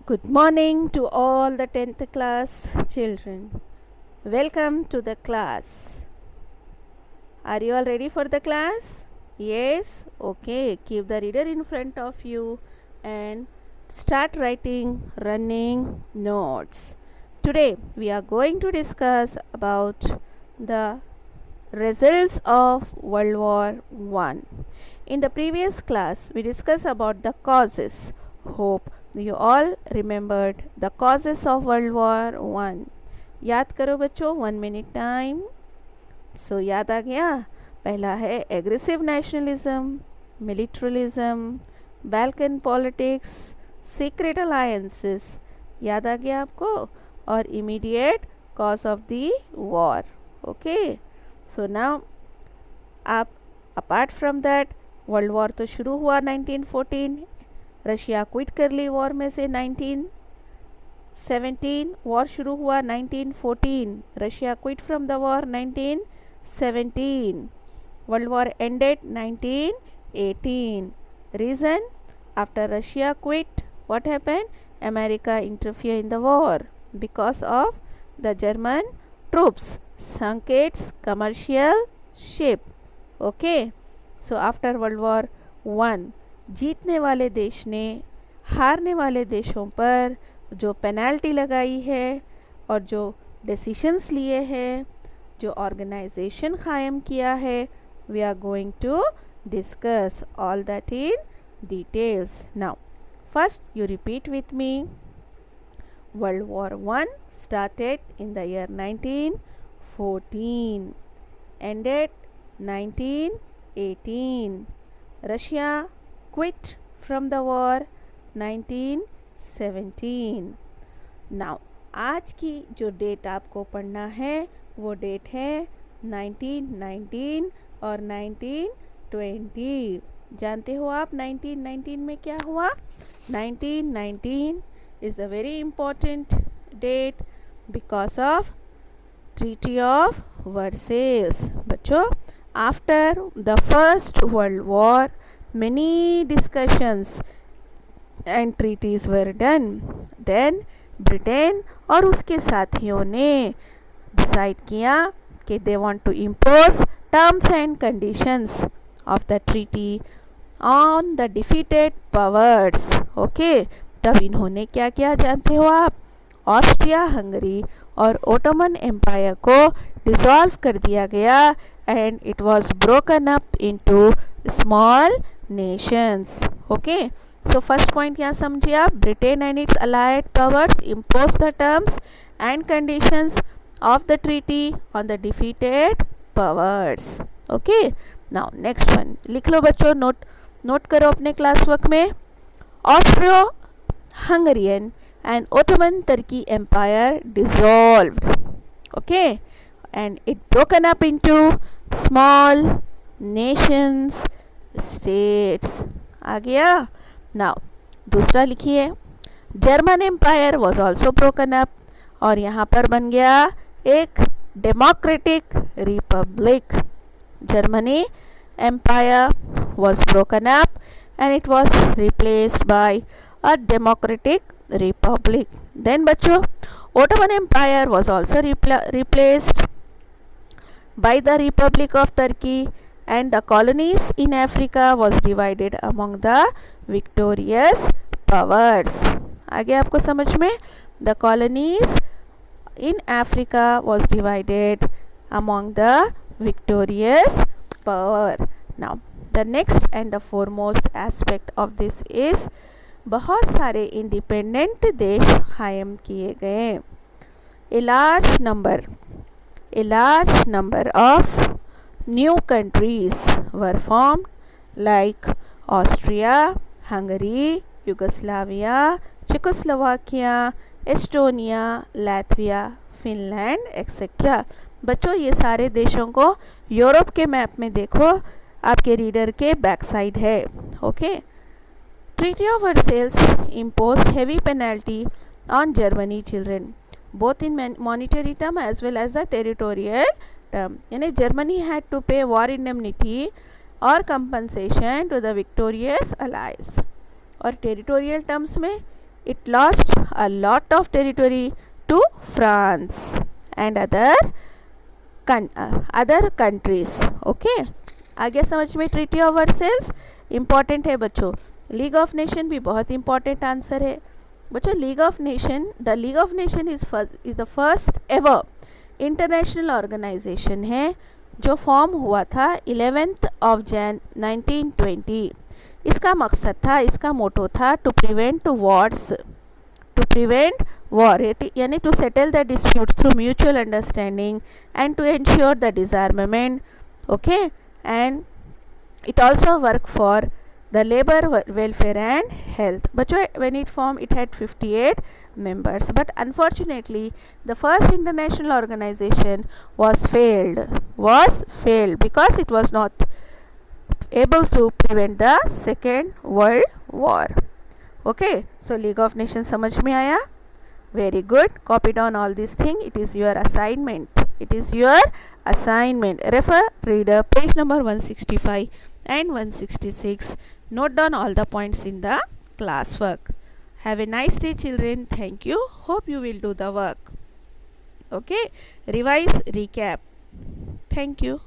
Good morning to all the 10th class children. Welcome to the class. Are you all ready for the class? Yes? Okay. Keep the reader in front of you and start writing running notes. Today we are going to discuss about the results of World War I. In the previous class we discussed about the causes. Hope you all remembered the causes of World War I. याद करो बच्चों, 1 minute time. सो याद आ गया. पहला है aggressive nationalism, militarism, Balkan politics, secret alliances. याद आ गया आपको. और immediate cause of the war. Okay. So now आप apart from that world war तो शुरू हुआ 1914. रशिया क्विट कर ली वॉर में से 1917. वॉर शुरू हुआ 1914. Russia quit from the war 1917. World war ended 1918. Reason, after Russia quit what happened? America interfered in the war because of the German troops sunk its commercial ship. Okay. So after World War I, जीतने वाले देश ने हारने वाले देशों पर जो penalty लगाई है और जो डिसीशंस लिए हैं, जो ऑर्गेनाइजेशन कायम किया है, we are going to discuss all that in details. Now first you repeat with me. World War I started in the year 1914, ended 1918. Russia quit from the war 1917. Now आज की जो date आपको पढ़ना है वो डेट है 1919 और 1920. जानते हो आप 1919 में क्या हुआ? 1919 is a very important date because of Treaty of Versailles. बच्चों, after the First World War, many discussions and treaties were done. Then Britain और उसके साथियों ने decide किया कि they want to impose terms and conditions of the treaty on the defeated powers. Okay. तब इन्होंने क्या किया जानते हो आप? ऑस्ट्रिया हंगरी और ओटोमन एम्पायर को डिसॉल्व कर दिया गया and it was broken up into small Nations. Okay. So first point क्या समझिए आप? Britain and it's allied powers impose the terms and conditions of the treaty on the defeated powers. Okay. Now next one लिख लो बच्चों. Note करो अपने class work में. Osteo Hungarian and Ottoman Turkey Empire dissolved. Okay. And it broken up into small nations, states. आ गया. Now दूसरा लिखिए. German Empire was also broken up और यहाँ पर बन गया एक democratic republic. Germany Empire was broken up and it was replaced by a democratic republic. Then बच्चों, Ottoman Empire was also replaced by the Republic of Turkey and the colonies in Africa was divided among the victorious powers. आगे आपको समझ में? The colonies in Africa was divided among the victorious power. Now the next and the foremost aspect of this is बहुत सारे independent देश कायम किए गए. A large number of new countries were formed like Austria, Hungary, Yugoslavia, Czechoslovakia, Estonia, Latvia, Finland, etc. बच्चों, ये सारे देशों को यूरोप के मैप में देखो, आपके रीडर के बैक साइड है. Okay. Treaty of Versailles imposed heavy penalty on Germany children, both in monetary term as well as the territorial term. यानी Germany had to pay war indemnity or compensation to the victorious allies. और territorial terms में it lost a lot of territory to France and other countries. Okay, आ गया समझ में? Treaty of Versailles important है बच्चों. League of nation भी बहुत important answer है बच्चों. League of Nation, the League of Nation is the first ever international organization है जो फॉर्म हुआ था 11th of Jan 1920. इसका मकसद था, इसका मोटो था to prevent wars, to prevent war, यानी to settle the dispute through mutual understanding and to ensure the disarmament. Okay, and it also work for the labor welfare and health. Bachcho, when it formed, it had 58 members, but unfortunately the first international organization was failed because it was not able to prevent the Second World War. Okay, so League of Nations समझ में आया? Very good. Copy down all these things. It is your assignment. It is your assignment. Refer reader page number 165 and 166. Note down all the points in the classwork. Have a nice day, children. Thank you. Hope you will do the work. Okay, revise, recap. Thank you.